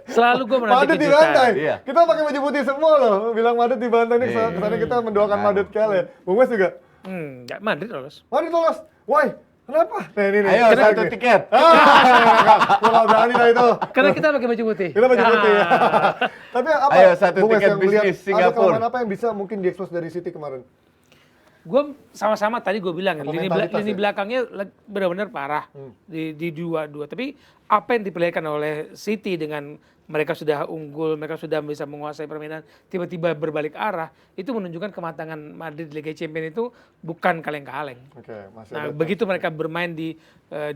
selalu gue menanti Madrid kejutan. dibantai. Iya. Kita pakai baju putih semua loh. Bilang Madrid dibantai nih. Iya. Kesannya kita mendoakan Nah. Madrid kalah ya. Bung Wes juga. Nggak, Madrid lolos. Madrid lolos. Why? Kenapa? Nah ini nih. Ayo Kenapa satu nih? tiket. Gua nggak berani lah itu. Karena kita pakai baju putih. Kita baju putih ya. Ah. Tapi apa? Ayo, satu Bung Wes tiket yang melihat bisnis ada Singapura. kelemahan apa yang bisa mungkin diekspos dari City kemarin? Gue sama-sama tadi gue bilang Apa lini, mentalitas lini ya? belakangnya benar-benar parah di dua-dua. Tapi apa yang diperlihatkan oleh City dengan mereka sudah unggul, mereka sudah bisa menguasai permainan, tiba-tiba berbalik arah, itu menunjukkan kematangan Madrid di Liga Champions itu bukan kaleng-kaleng. Oke, masih Nah, ada. begitu mereka bermain di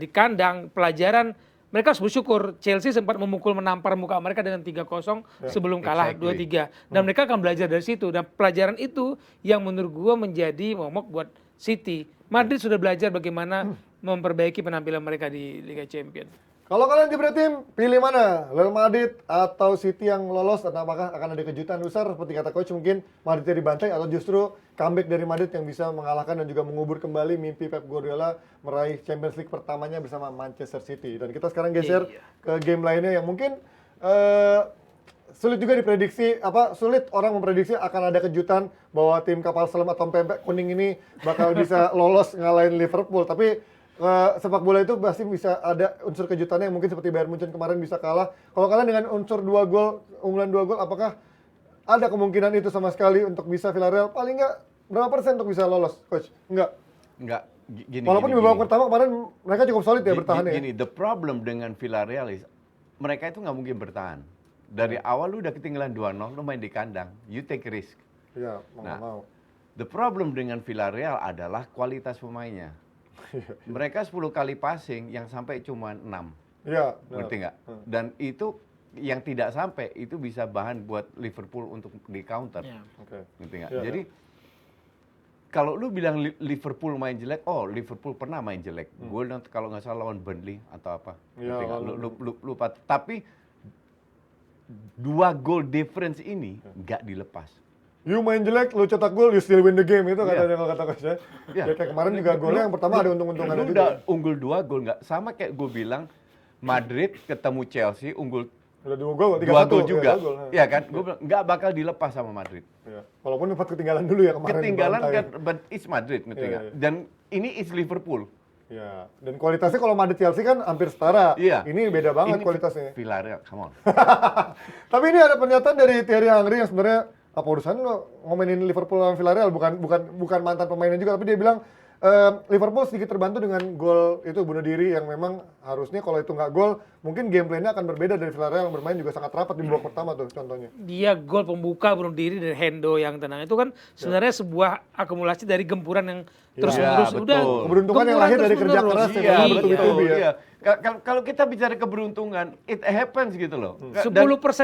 kandang, pelajaran mereka harus bersyukur. Chelsea sempat menampar muka mereka dengan 3-0 sebelum kalah exactly. 2-3. Dan mereka akan belajar dari situ. Dan pelajaran itu yang menurut gua menjadi momok buat City. Madrid sudah belajar bagaimana memperbaiki penampilan mereka di Liga Champions. Kalau kalian diberi tim, pilih mana? Real Madrid atau City yang lolos? Dan apakah akan ada kejutan besar seperti kata coach mungkin Madrid dibantai atau justru comeback dari Madrid yang bisa mengalahkan dan juga mengubur kembali mimpi Pep Guardiola meraih Champions League pertamanya bersama Manchester City. Dan kita sekarang geser ke game lainnya yang mungkin sulit juga diprediksi, sulit orang memprediksi akan ada kejutan bahwa tim kapal selam atau pempek kuning ini bakal bisa lolos ngalahin Liverpool. Tapi sepak bola itu pasti bisa ada unsur kejutannya yang mungkin seperti Bayern Munchen kemarin bisa kalah. Kalau kalian dengan unsur 2 gol, unggulan 2 gol, apakah ada kemungkinan itu sama sekali untuk bisa Villarreal paling nggak berapa persen untuk bisa lolos, coach? Enggak. Gini. Walaupun di babak pertama kemarin mereka cukup solid ya bertahan ya. Gini, the problem dengan Villarreal is mereka itu nggak mungkin bertahan. Dari awal lu udah ketinggalan 2-0, lu main di kandang, you take risk. Iya, mau nggak mau. The problem dengan Villarreal adalah kualitas pemainnya. Mereka 10 kali passing yang sampai cuma 6. Iya, Ngerti nggak? Dan itu yang tidak sampai itu bisa bahan buat Liverpool untuk di counter. Ya. Oke. Ngerti nggak? Ya, Jadi kalau lu bilang Liverpool main jelek, oh Liverpool pernah main jelek. Golnya kalau nggak salah lawan Burnley atau apa. Iya, Ngerti nggak? lawan- Lupa. Tapi 2 goal difference ini nggak dilepas. You main jelek, lu cetak gol, you still win the game, itu katanya kalau kata coach ya. Iya. Ya, kayak kemarin juga golnya yang pertama ada untung-untungannya Lu juga. udah unggul 2 gol, nggak sama kayak gue bilang Madrid ketemu Chelsea unggul Udah 2 gol, 3-1. 2 gol juga. Ya, 2 gol. Iya kan? Gue bilang nggak bakal dilepas sama Madrid. Ya. Walaupun sempat ketinggalan dulu ya kemarin. Ketinggalan dibantai. kan, but it's Madrid ngerti Iya, nggak? iya. Dan ini is Liverpool. Ya, dan kualitasnya kalau Madrid Chelsea kan hampir setara. Iya. Ini beda banget Ini kualitasnya. Villarreal, come on. Tapi ini ada pernyataan dari Thierry Henry yang sebenarnya apa urusan lo ngomenin Liverpool lawan Villarreal, bukan mantan pemainnya juga, tapi dia bilang Liverpool sedikit terbantu dengan gol itu bunuh diri yang memang harusnya kalau itu nggak gol mungkin gameplaynya akan berbeda dari Villarreal yang bermain juga sangat rapat di babak pertama tuh contohnya. Dia gol pembuka bunuh diri dari Hendo yang tenang itu kan sebenarnya sebuah akumulasi dari gempuran yang terus-menerus. betul. Udah Keberuntungan yang gempuran lahir dari kerja terus-menerus. keras ya, Iya, memang betul. bertubi-tubi ya. Iya. Kalau kita bicara keberuntungan, it happens gitu loh. 10%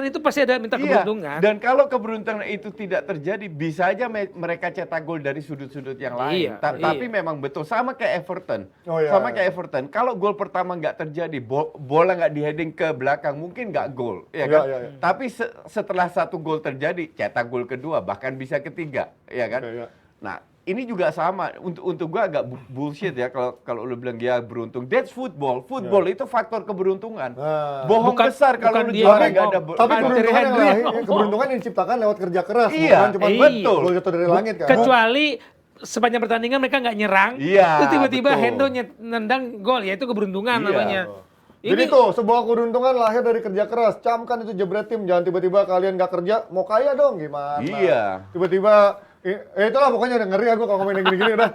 itu pasti ada minta keberuntungan. Dan kalau keberuntungan itu tidak terjadi, bisa aja mereka cetak gol dari sudut-sudut yang lain. Iya, Tapi memang betul sama kayak Everton. Oh, iya, Sama iya. kayak Everton. Kalau gol pertama nggak terjadi, bola nggak di-heading ke belakang, mungkin nggak gol, ya kan? Iya, iya. Tapi setelah 1 gol terjadi, cetak gol kedua, bahkan bisa ketiga, ya kan? Iya, iya. Nah, ini juga sama. Untuk gua agak bullshit ya kalau lu bilang dia beruntung. That's football. Football itu faktor keberuntungan. Nah. Bohong Bukan- besar kalau bukan lu dia juara ngomong. nggak ada Tapi Bukan keberuntungan Thierry yang Henry lahir, ngomong. keberuntungan yang diciptakan lewat kerja keras, Iya, bukan cuma betul. gol jatuh dari langit kan. Kecuali sepanjang pertandingan mereka nggak nyerang, Iya, terus tiba-tiba betul. Hendo nendang gol, ya itu keberuntungan Iya. namanya. Jadi tuh sebuah keberuntungan lahir dari kerja keras. Camkan itu jebret tim, jangan tiba-tiba kalian nggak kerja, mau kaya dong gimana? Iya. Tiba-tiba, itulah pokoknya udah ngeri aku kalau ngomongin yang gini-gini udah.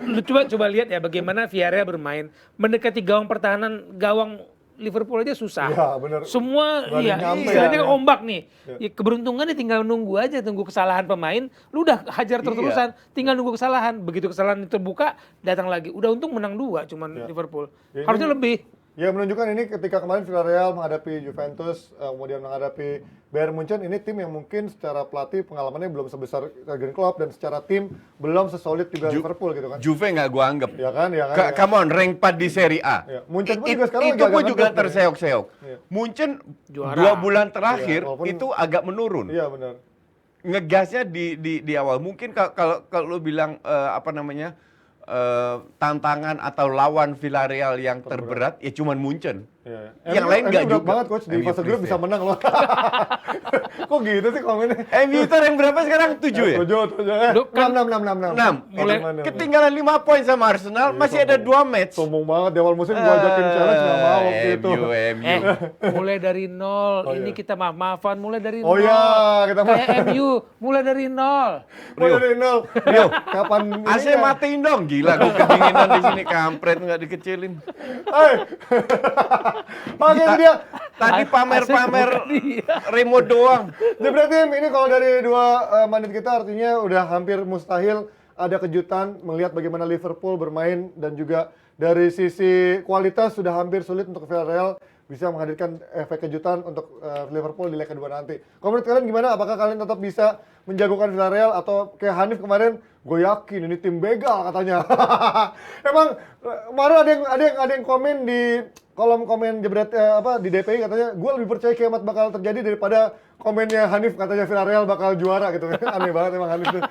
Lu coba lihat ya bagaimana Villarreal bermain mendekati gawang pertahanan gawang Liverpool aja susah. Iya, bener. Semua Nggak ada iya, yang nyampe istilahnya ya. kan ombak nih. Ya, keberuntungan nih tinggal nunggu aja, tunggu kesalahan pemain, lu udah hajar terus-terusan, tinggal nunggu kesalahan. Begitu kesalahan itu terbuka, datang lagi. Udah untung menang 2 cuman Liverpool. Ya, ini- Harusnya lebih. Ya menunjukkan ini ketika kemarin Villarreal menghadapi Juventus, kemudian menghadapi Bayern Munchen, ini tim yang mungkin secara pelatih pengalamannya belum sebesar Jurgen Klopp dan secara tim belum sesolid juga Liverpool gitu kan. Juve nggak gua anggap. Ya kan, ya kan. ya. Come on, rank 4 di Serie A. Ya, Munchen pun juga sekarang itu agak pun juga ngedrop nih. terseok-seok. Iya. Munchen Juara. 2 bulan terakhir Iya, walaupun- itu agak menurun. Iya benar. Ngegasnya di awal. Mungkin kalau lu bilang tantangan atau lawan Villarreal yang terberat ya cuman Munchen. Iya. Yang lain nggak berat juga. banget coach di MU fase grup please, bisa ya. menang loh. Kok gitu sih komennya? MU itu yang berapa sekarang? 7 ya? 7. Lu kan- 6. Mulai ketinggalan 5 poin sama Arsenal, masih ada 2 match. Sombong banget di awal musim gua ajakin challenge nggak mau waktu itu. MU. Mulai dari nol. Oh, ini iya. kita maaf-maafan mulai dari Oh nol. iya, kita Kayak MU mulai dari nol. Mulai dari nol. Rio, Kapan AC ini ya? matiin dong, gila gue kedinginan di sini kampret nggak dikecilin. Hai. Makanya dia. Tadi pamer-pamer remote doang. Jebret tim ini kalau dari 2 menit kita artinya udah hampir mustahil ada kejutan melihat bagaimana Liverpool bermain dan juga dari sisi kualitas sudah hampir sulit untuk Villarreal bisa menghadirkan efek kejutan untuk Liverpool di leg kedua nanti. Kalau menurut kalian gimana? Apakah kalian tetap bisa menjagokan Villarreal atau kayak Hanif kemarin? Gue yakin ini tim begal katanya. Emang kemarin ada yang komen di kolom komen jebret di DPI katanya gue lebih percaya kiamat bakal terjadi daripada komennya Hanif katanya Villarreal bakal juara gitu. Aneh banget emang Hanif tuh.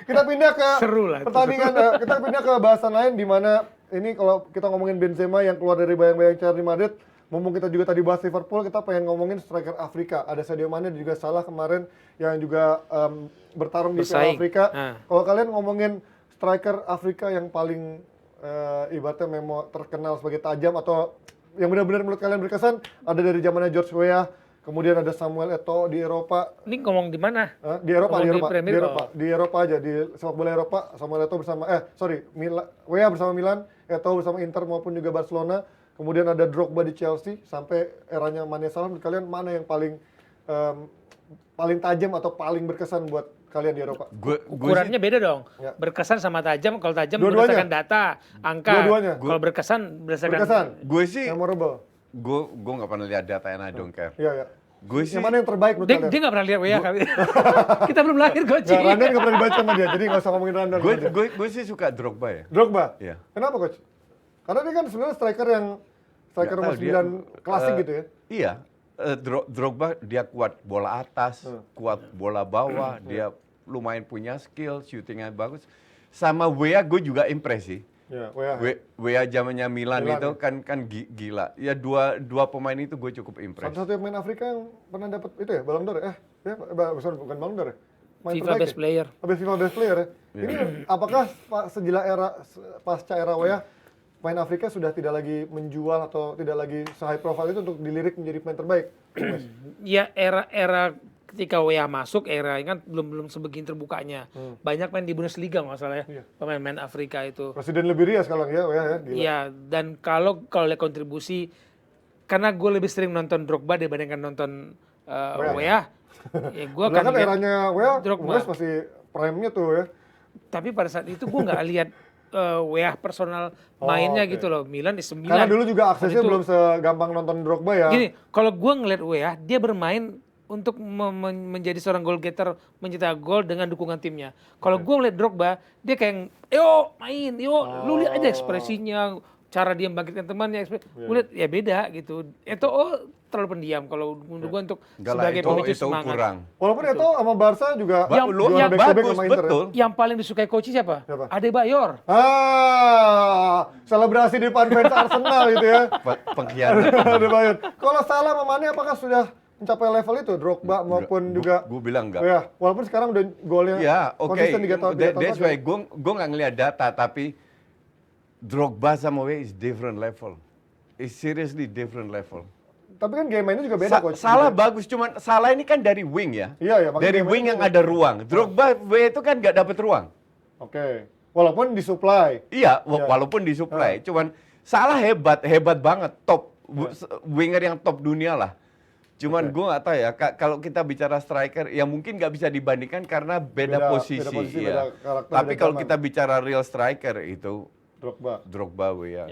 Kita pindah ke Seru lah itu. pertandingan kita pindah ke bahasan lain di mana ini kalau kita ngomongin Benzema yang keluar dari bayang-bayang Real Madrid, mumpung kita juga tadi bahas Liverpool, kita pengen ngomongin striker Afrika. Ada Sadio Mane dan juga Salah kemarin yang juga bertarung di Piala Bersaing. Afrika. Nah. Kalau kalian ngomongin striker Afrika yang paling ibaratnya memang terkenal sebagai tajam atau yang benar-benar menurut kalian berkesan, ada dari zamannya George Weah, kemudian ada Samuel Eto'o di Eropa. Ini ngomong di mana? Di Eropa, Ngomong di di Eropa, Premier, di Eropa, di Eropa aja, di sepak bola Eropa, Samuel Eto'o bersama, Weah bersama Milan, Eto'o bersama Inter maupun juga Barcelona, kemudian ada Drogba di Chelsea, sampai eranya Mane Salah, menurut kalian mana yang paling tajam atau paling berkesan buat kalian di Eropa? Ukurannya beda dong. Ya. Berkesan sama tajam. Kalau tajam Dua-duanya? berdasarkan data, angka. Dua-duanya? Kalau berkesan berdasarkan Berkesan? Gue sih, Memorable? gue nggak pernah lihat data and I don't care. Iya, ya. Gue sih, Yang mana yang terbaik menurut Dia kalian? nggak pernah lihat WA kali. Kita belum lahir Coach. Nggak, Randan nggak pernah dibaca sama dia, jadi nggak usah ngomongin Randan. aja. gue sih suka Drogba ya. Drogba? Iya. Kenapa coach? Karena dia kan sebenarnya striker Nggak nomor tahu, dia, 9 klasik gitu ya. Iya. Drogba dia kuat bola atas, kuat bola bawah, dia lumayan punya skill, shootingnya bagus. Sama Wea gue juga impresi. Ya, Wea zamannya Milan itu ya. kan gila. Ya dua pemain itu gue cukup impresi. Satu-satu pemain Afrika yang pernah dapat itu ya, Ballon d'Or ya? Sorry, bukan Ballon d'Or ya? Main FIFA terbaik Best ya? Player. FIFA Best Player ya? Ini apakah pasca era Wea, pemain Afrika sudah tidak lagi menjual atau tidak lagi se-high profile itu untuk dilirik menjadi pemain terbaik? Ya era ketika WA masuk era kan belum sebegini terbukanya. Banyak main di Bundesliga masalahnya. Iya. Pemain-pemain Afrika itu. Presiden Liberia sekarang ya, Wea ya? Gila. Iya, dan kalau lihat kontribusi karena gue lebih sering nonton Drogba dibandingkan nonton WA. Ya gue Padahal kan lihat eranya Wea, Drogba. Wes masih prime-nya tuh ya. Tapi pada saat itu gue nggak lihat WA personal mainnya oke. gitu loh. Milan di 9. Karena dulu juga aksesnya Waktu itu- belum segampang nonton Drogba ya. Gini, kalau gue ngeliat WA, dia bermain untuk menjadi seorang goal getter, mencetak gol dengan dukungan timnya. Kalau gue ngeliat Drogba, dia kayak, yo main, yo, lu lihat aja ekspresinya, cara dia membangkitkan temannya, gue lihat ya beda gitu. Itu terlalu pendiam kalau menurut gue untuk Enggak lah, sebagai pemicu itu semangat. kurang. Walaupun itu sama Barca juga Yang- juara yang back-to-back bagus, sama Inter ya. betul. Yang paling disukai coach siapa? Siapa? Adebayor. Selebrasi di depan fans Arsenal gitu ya. Pengkhianat. Ada banyak. Kalau Salah sama Mane apakah sudah mencapai level itu Drogba maupun juga Gue bilang enggak. Ya, walaupun sekarang udah golnya Ya, oke. konsisten 3 tahun. That's why gue nggak ngeliat data, tapi Drogba sama Wea is different level. It's seriously different level. Tapi kan game mainnya juga beda coach. Salah bagus, cuman Salah ini kan dari wing ya. Iya, ya, makanya Dari game wing mainnya yang beda. ada ruang. Drogba Wea itu kan nggak dapet ruang. Oke. Walaupun disuplai. Iya, Iya. walaupun disuplai. Cuman Salah hebat banget, top. Winger yang top dunia lah. Cuman gue nggak tahu ya, kalau kita bicara striker, ya mungkin nggak bisa dibandingkan karena beda posisi. beda Iya. karakter, Tapi beda kalau zaman. kita bicara real striker itu Drogba. Wea.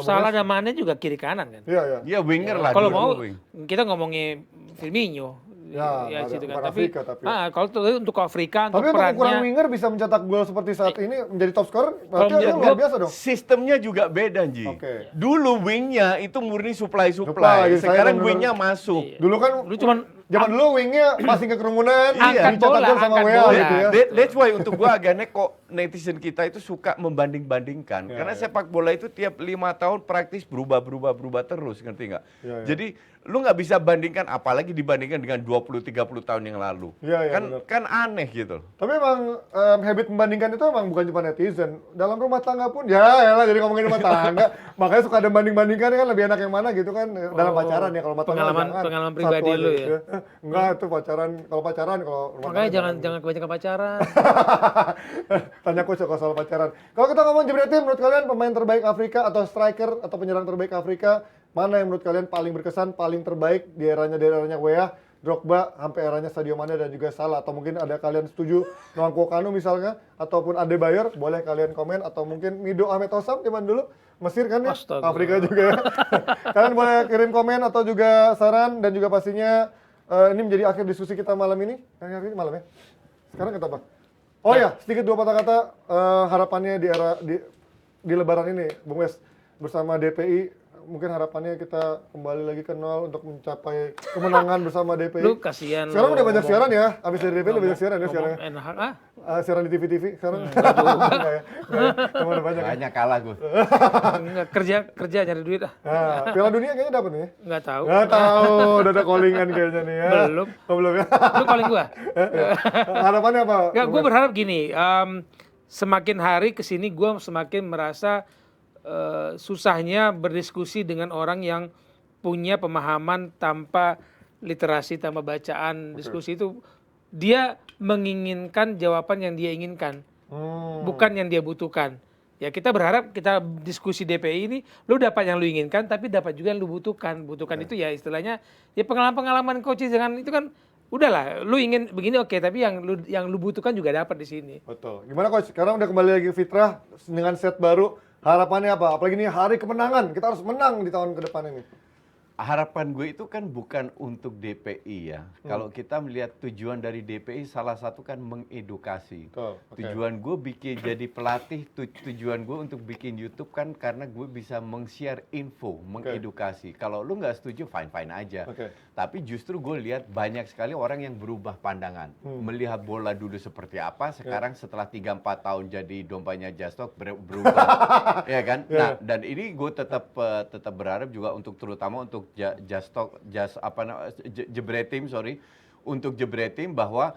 Salah dan Mane juga kiri kanan kan. Iya, ya. Iya winger lah. Kalau dua-dua mau wing. kita ngomongin Firmino. Ya, ada, situ kan. bukan Tapi Afrika, tapi. kalau untuk Afrika Tapi untuk untuk ukuran perannya winger bisa mencetak gol seperti saat ini menjadi top scorer, berarti Kalau dia menjadi luar gol, biasa dong. Sistemnya juga beda, Ji. Oke. Dulu wingnya itu murni Supply, supply. gitu. Saya Sekarang bener-bener- wingnya masuk. Dulu kan Lu cuman zaman dulu wingnya passing ke kerumunan, Angkat dicetak bola, gol sama angkat Wea bola. gitu ya. That's why untuk gua agaknya kok netizen kita itu suka membanding-bandingkan. Ya, Karena ya. sepak bola itu tiap 5 tahun praktis berubah terus, ngerti nggak? Ya, ya. Jadi lu nggak bisa bandingkan, apalagi dibandingkan dengan 20-30 tahun yang lalu. Ya, ya, benar. Kan aneh gitu. Tapi emang habit membandingkan itu emang bukan cuma netizen. Dalam rumah tangga pun, ya elah jadi ngomongin rumah tangga. Makanya suka ada banding-bandingkan kan lebih enak yang mana gitu kan. Dalam pacaran ya, kalau rumah tangga pengalaman satu pribadi aja lu gitu ya. Enggak, itu pacaran, kalau rumah makanya tangga jangan kebanyakan pacaran. Tanya coach kalau soal pacaran. Kalau kita ngomong Jebret Tim, menurut kalian pemain terbaik Afrika atau striker atau penyerang terbaik Afrika, mana yang menurut kalian paling berkesan, paling terbaik di eranya Wea, Drogba, sampai eranya Sadio Mane dan juga Salah? Atau mungkin ada kalian setuju Nwankwo Kanu misalnya, ataupun Adebayor, boleh kalian komen, atau mungkin Mido Ahmed Hossam zaman dulu, Mesir kan ya, Astaga. Afrika juga ya. Kalian boleh kirim komen atau juga saran, dan juga pastinya ini menjadi akhir diskusi kita malam ini. Hari ini malam ya? Sekarang kita apa? Oh ya, sedikit dua patah kata harapannya di Lebaran ini, Bung Wes, bersama DPI. Mungkin harapannya kita kembali lagi ke nol untuk mencapai kemenangan bersama DPI. Lu kasihan. Sekarang lu udah banyak ngomong- siaran ya, habis dari DPI udah banyak siaran ya ngomong siarannya. NH, Siaran di TV-TV sekarang. Enggak ya? Enggak ya? Emang udah banyak. Banyak kalah gue. Enggak, kerja nyari duit ah. Nah, Piala Dunia kayaknya dapat nih ya. Enggak tahu. Nggak tahu, udah ada callingan kayaknya nih ya. Belum. Oh, belum ya. Lu calling gua. Harapannya apa? Enggak, Bung gue Wes? berharap gini, semakin hari kesini gue semakin merasa susahnya berdiskusi dengan orang yang punya pemahaman tanpa literasi, tanpa bacaan. Diskusi itu dia menginginkan jawaban yang dia inginkan, bukan yang dia butuhkan. Ya kita berharap kita diskusi DPI ini, lu dapat yang lu inginkan, tapi dapat juga yang lu butuhkan. Butuhkan itu ya istilahnya, ya pengalaman-pengalaman coach jangan itu kan. Udahlah, lu ingin begini oke, tapi yang lu butuhkan juga dapat di sini. Betul. Gimana coach? Sekarang udah kembali lagi fitrah dengan set baru. Harapannya apa? Apalagi ini hari kemenangan. Kita harus menang di tahun ke depan ini. harapan gue itu kan bukan untuk DPI ya. Kalau kita melihat tujuan dari DPI salah satu kan mengedukasi. Tujuan gue bikin jadi pelatih, tujuan gue untuk bikin YouTube kan karena gue bisa meng-share info, mengedukasi. Kalau lu nggak setuju, fine-fine aja. Tapi justru gue lihat banyak sekali orang yang berubah pandangan. Melihat bola dulu seperti apa, sekarang setelah 3-4 tahun jadi dompanya Jastok berubah. Ya kan? Nah, dan ini gue tetap berharap juga untuk terutama untuk Jebretim untuk Jebretim bahwa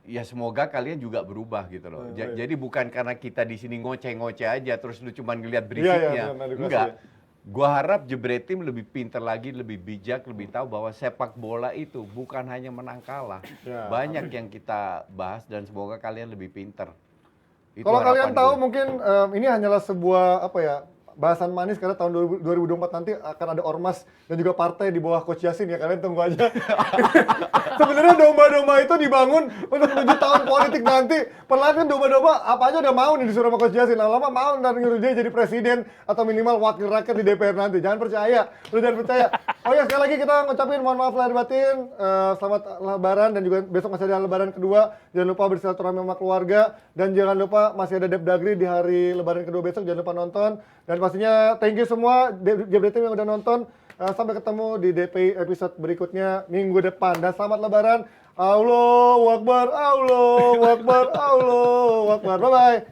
ya semoga kalian juga berubah gitu loh. Jadi bukan karena kita di sini ngoceh-ngoceh aja terus lu cuma ngeliat berisiknya. Enggak. Gua harap Jebretim lebih pintar lagi, lebih bijak, lebih tahu bahwa sepak bola itu bukan hanya menang kalah. Banyak yang kita bahas dan semoga kalian lebih pintar. Kalau kalian tahu mungkin ini hanyalah sebuah bahasan manis karena tahun 2024 nanti akan ada ormas dan juga partai di bawah Coach Yasin ya, kalian tunggu aja. Sebenarnya domba-domba itu dibangun untuk menuju tahun politik nanti. Perlahan kan domba-domba apa aja udah mau nih disuruh sama Coach Yasin. Lama-lama mau ntar nyuruh dia jadi presiden atau minimal wakil rakyat di DPR nanti. Jangan percaya, lu jangan percaya. Oh ya, sekali lagi kita ngucapin mohon maaf lahir batin, selamat lebaran dan juga besok masih ada lebaran kedua. Jangan lupa bersilaturahmi sama keluarga dan jangan lupa masih ada Depdagri di hari lebaran kedua besok, jangan lupa nonton. Dan pastinya thank you semua Jebretim yang udah nonton. Sampai ketemu di DPI episode berikutnya minggu depan. Dan selamat lebaran. Allahu Akbar, Allahu Akbar, Allahu Akbar. Bye-bye.